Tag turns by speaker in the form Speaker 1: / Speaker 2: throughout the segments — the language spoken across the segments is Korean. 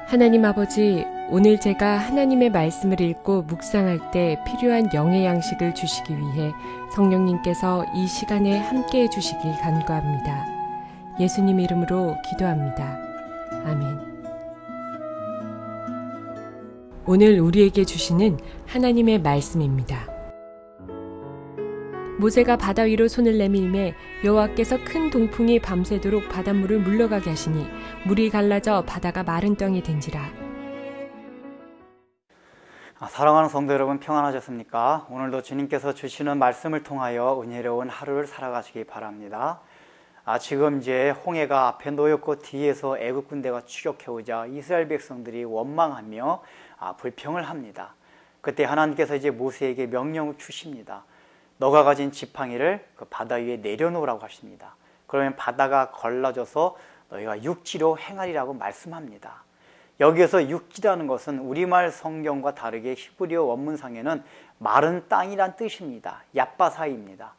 Speaker 1: 하나님 아버지, 오늘 제가 하나님의 말씀을 읽고 묵상할 때 필요한 영의 양식을 주시기 위해 성령님께서 이 시간에 함께해 주시길 간구합니다. 예수님 이름으로 기도합니다. 아멘. 오늘 우리에게 주시는 하나님의 말씀입니다. 모세가 바다 위로 손을 내밀매 여호와께서 큰 동풍이 밤새도록 바닷물을 물러가게 하시니 물이 갈라져 바다가 마른 땅이 된지라.
Speaker 2: 사랑하는 성도 여러분, 평안하셨습니까? 오늘도 주님께서 주시는 말씀을 통하여 은혜로운 하루를 살아가시기 바랍니다. 지금 이제 홍해가 앞에 놓였고 뒤에서 애국 군대가 추격해오자 이스라엘 백성들이 원망하며 불평을 합니다. 그때 하나님께서 이제 모세에게 명령을 주십니다. 너가 가진 지팡이를 그 바다 위에 내려놓으라고 하십니다. 그러면 바다가 걸러져서 너희가 육지로 행하리라고 말씀합니다. 여기에서 육지라는 것은 우리말 성경과 다르게 히브리어 원문상에는 마른 땅이란 뜻입니다. 얏바사입니다.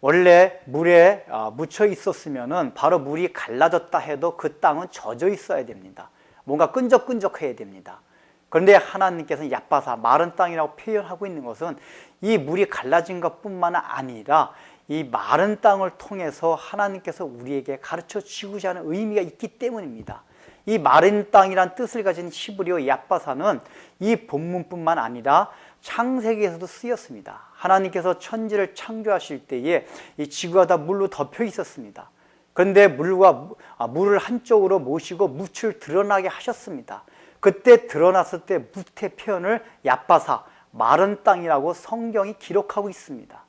Speaker 2: 원래 물에 묻혀 있었으면은 바로 물이 갈라졌다 해도 그 땅은 젖어 있어야 됩니다. 뭔가 끈적끈적해야 됩니다. 그런데 하나님께서는 얏바사, 마른 땅이라고 표현하고 있는 것은 이 물이 갈라진 것뿐만 아니라 이 마른 땅을 통해서 하나님께서 우리에게 가르쳐 주고자 하는 의미가 있기 때문입니다. 이 마른 땅이란 뜻을 가진 히브리어 얏바사는 이 본문뿐만 아니라 창세기에서도 쓰였습니다. 하나님께서 천지를 창조하실 때에 이 지구가 다 물로 덮여 있었습니다. 그런데 물을 한쪽으로 모시고 묻을 드러나게 하셨습니다. 그때 드러났을 때 묻의 표현을 얏바사, 마른 땅이라고 성경이 기록하고 있습니다.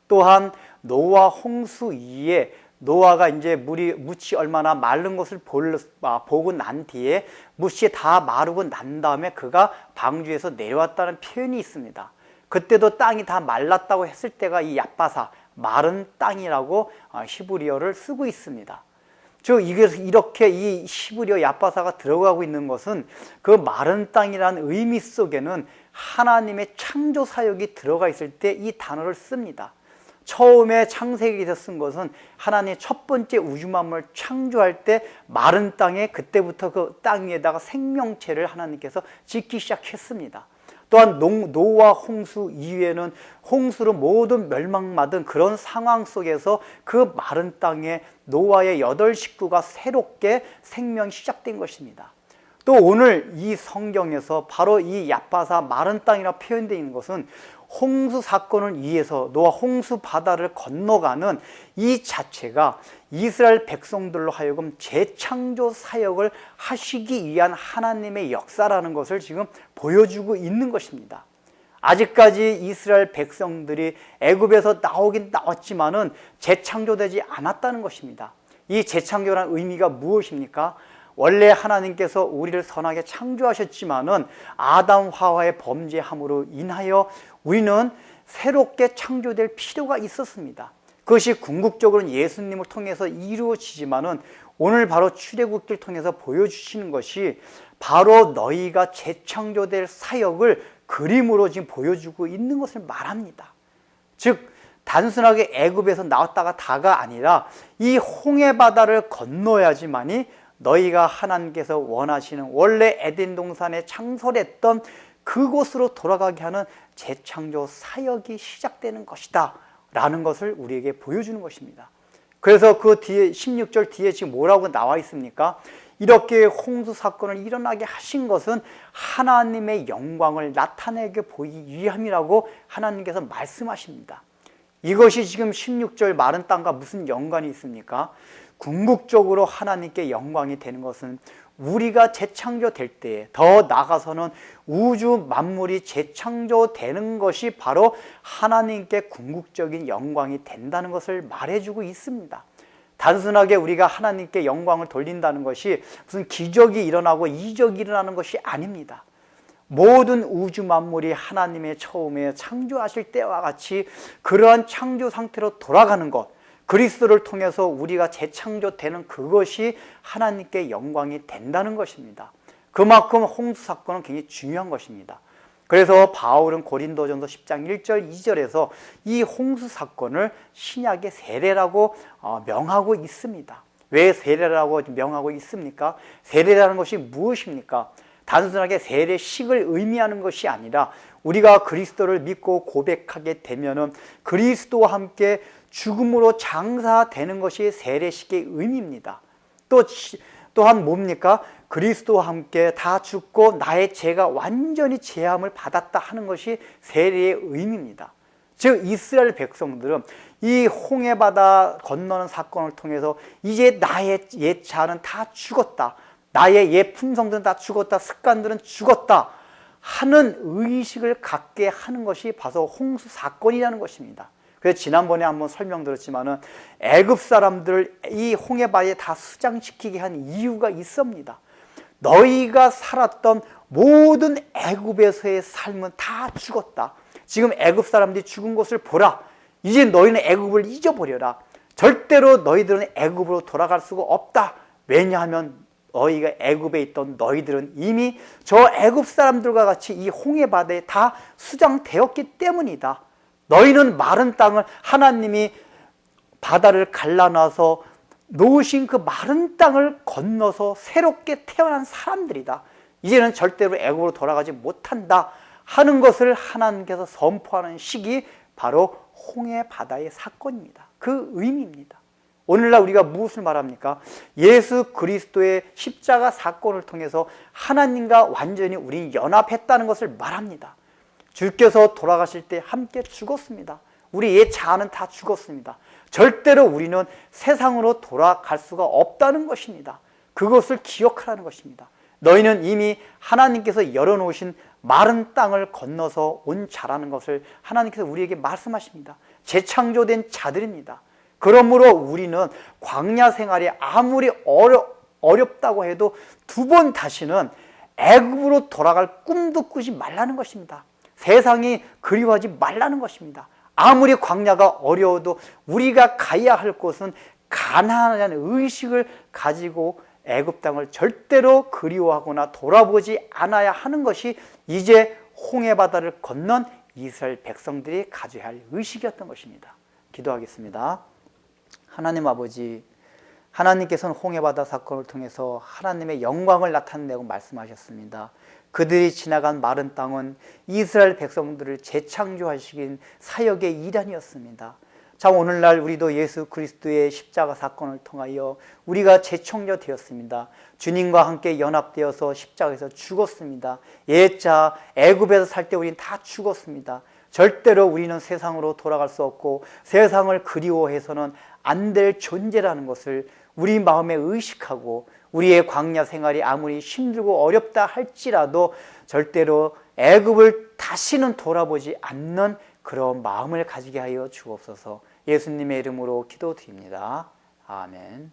Speaker 2: 또한 노아 홍수 이후에 노아가 이제 묻이 얼마나 마른 것을 보고 난 뒤에 묻이 다 마르고 난 다음에 그가 방주에서 내려왔다는 표현이 있습니다. 그때도 땅이 다 말랐다고 했을 때가 이 얏바사, 마른 땅이라고 히브리어를 쓰고 있습니다. 즉 이렇게 이 히브리어 얏바사가 들어가고 있는 것은 그 마른 땅이라는 의미 속에는 하나님의 창조 사역이 들어가 있을 때 이 단어를 씁니다. 처음에 창세기에서 쓴 것은 하나님의 첫 번째 우주 만물을 창조할 때 마른 땅에 그때부터 그 땅 위에다가 생명체를 하나님께서 짓기 시작했습니다. 또한 노아 홍수 이후에는 홍수로 모든 멸망받은 그런 상황 속에서 그 마른 땅에 노아의 8식구가 새롭게 생명이 시작된 것입니다. 또 오늘 이 성경에서 바로 이 얏바사 마른 땅이라고 표현되어 있는 것은 홍수 사건을 위해서 노아 홍수 바다를 건너가는 이 자체가 이스라엘 백성들로 하여금 재창조 사역을 하시기 위한 하나님의 역사라는 것을 지금 보여주고 있는 것입니다. 아직까지 이스라엘 백성들이 애굽에서 나오긴 나왔지만은 재창조되지 않았다는 것입니다. 이 재창조라는 의미가 무엇입니까? 원래 하나님께서 우리를 선하게 창조하셨지만은 아담 하와의 범죄함으로 인하여 우리는 새롭게 창조될 필요가 있었습니다. 그것이 궁극적으로는 예수님을 통해서 이루어지지만은 오늘 바로 출애굽기를 통해서 보여주시는 것이 바로 너희가 재창조될 사역을 그림으로 지금 보여주고 있는 것을 말합니다. 즉 단순하게 애굽에서 나왔다가 다가 아니라 이 홍해 바다를 건너야지만이 너희가 하나님께서 원하시는 원래 에덴 동산에 창설했던 그곳으로 돌아가게 하는 재창조 사역이 시작되는 것이다 라는 것을 우리에게 보여주는 것입니다. 그래서 그 뒤에 16절 뒤에 지금 뭐라고 나와 있습니까? 이렇게 홍수 사건을 일어나게 하신 것은 하나님의 영광을 나타내게 보이기 위함이라고 하나님께서 말씀하십니다. 이것이 지금 16절 마른 땅과 무슨 연관이 있습니까? 궁극적으로 하나님께 영광이 되는 것은 우리가 재창조될 때에 더 나아가서는 우주 만물이 재창조되는 것이 바로 하나님께 궁극적인 영광이 된다는 것을 말해주고 있습니다. 단순하게 우리가 하나님께 영광을 돌린다는 것이 무슨 기적이 일어나고 이적이 일어나는 것이 아닙니다. 모든 우주 만물이 하나님의 처음에 창조하실 때와 같이 그러한 창조 상태로 돌아가는 것, 그리스도를 통해서 우리가 재창조되는 그것이 하나님께 영광이 된다는 것입니다. 그만큼 홍수 사건은 굉장히 중요한 것입니다. 그래서 바울은 고린도전서 10장 1절 2절에서 이 홍수 사건을 신약의 세례라고 명하고 있습니다. 왜 세례라고 명하고 있습니까? 세례라는 것이 무엇입니까? 단순하게 세례식을 의미하는 것이 아니라 우리가 그리스도를 믿고 고백하게 되면은 그리스도와 함께 죽음으로 장사되는 것이 세례식의 의미입니다. 또한 뭡니까? 그리스도와 함께 다 죽고 나의 죄가 완전히 제함을 받았다 하는 것이 세례의 의미입니다. 즉 이스라엘 백성들은 이 홍해바다 건너는 사건을 통해서 이제 나의 옛 자는 다 죽었다, 나의 옛 품성들은 다 죽었다, 습관들은 죽었다 하는 의식을 갖게 하는 것이 바로 홍수 사건이라는 것입니다. 그래서 지난번에 한번 설명드렸지만은 애굽 사람들을 이 홍해바다에 다 수장시키게 한 이유가 있습니다. 너희가 살았던 모든 애굽에서의 삶은 다 죽었다. 지금 애굽 사람들이 죽은 것을 보라. 이제 너희는 애굽을 잊어버려라. 절대로 너희들은 애굽으로 돌아갈 수가 없다. 왜냐하면 너희가 애굽에 있던 너희들은 이미 저 애굽 사람들과 같이 이 홍해바다에 다 수장되었기 때문이다. 너희는 마른 땅을 하나님이 바다를 갈라놔서 놓으신 그 마른 땅을 건너서 새롭게 태어난 사람들이다. 이제는 절대로 애굽으로 돌아가지 못한다 하는 것을 하나님께서 선포하는 시기 바로 홍해바다의 사건입니다. 그 의미입니다. 오늘날 우리가 무엇을 말합니까? 예수 그리스도의 십자가 사건을 통해서 하나님과 완전히 우리 연합했다는 것을 말합니다. 주께서 돌아가실 때 함께 죽었습니다. 우리 옛 자아는 다 죽었습니다. 절대로 우리는 세상으로 돌아갈 수가 없다는 것입니다. 그것을 기억하라는 것입니다. 너희는 이미 하나님께서 열어놓으신 마른 땅을 건너서 온 자라는 것을 하나님께서 우리에게 말씀하십니다. 재창조된 자들입니다. 그러므로 우리는 광야 생활이 아무리 어렵다고 해도 두 번 다시는 애굽으로 돌아갈 꿈도 꾸지 말라는 것입니다. 세상이 그리워하지 말라는 것입니다. 아무리 광야가 어려워도 우리가 가야 할 곳은 가나안이라는 의식을 가지고 애굽 땅을 절대로 그리워하거나 돌아보지 않아야 하는 것이 이제 홍해바다를 건넌 이스라엘 백성들이 가져야 할 의식이었던 것입니다. 기도하겠습니다. 하나님 아버지, 하나님께서는 홍해바다 사건을 통해서 하나님의 영광을 나타내고 말씀하셨습니다. 그들이 지나간 마른 땅은 이스라엘 백성들을 재창조하시긴 사역의 일환이었습니다. 자, 오늘날 우리도 예수 그리스도의 십자가 사건을 통하여 우리가 재창조되었습니다. 주님과 함께 연합되어서 십자가에서 죽었습니다. 옛자 애굽에서 살 때 우리는 다 죽었습니다. 절대로 우리는 세상으로 돌아갈 수 없고 세상을 그리워해서는 안 될 존재라는 것을 우리 마음에 의식하고 우리의 광야 생활이 아무리 힘들고 어렵다 할지라도 절대로 애굽을 다시는 돌아보지 않는 그런 마음을 가지게 하여 주옵소서. 예수님의 이름으로 기도드립니다. 아멘.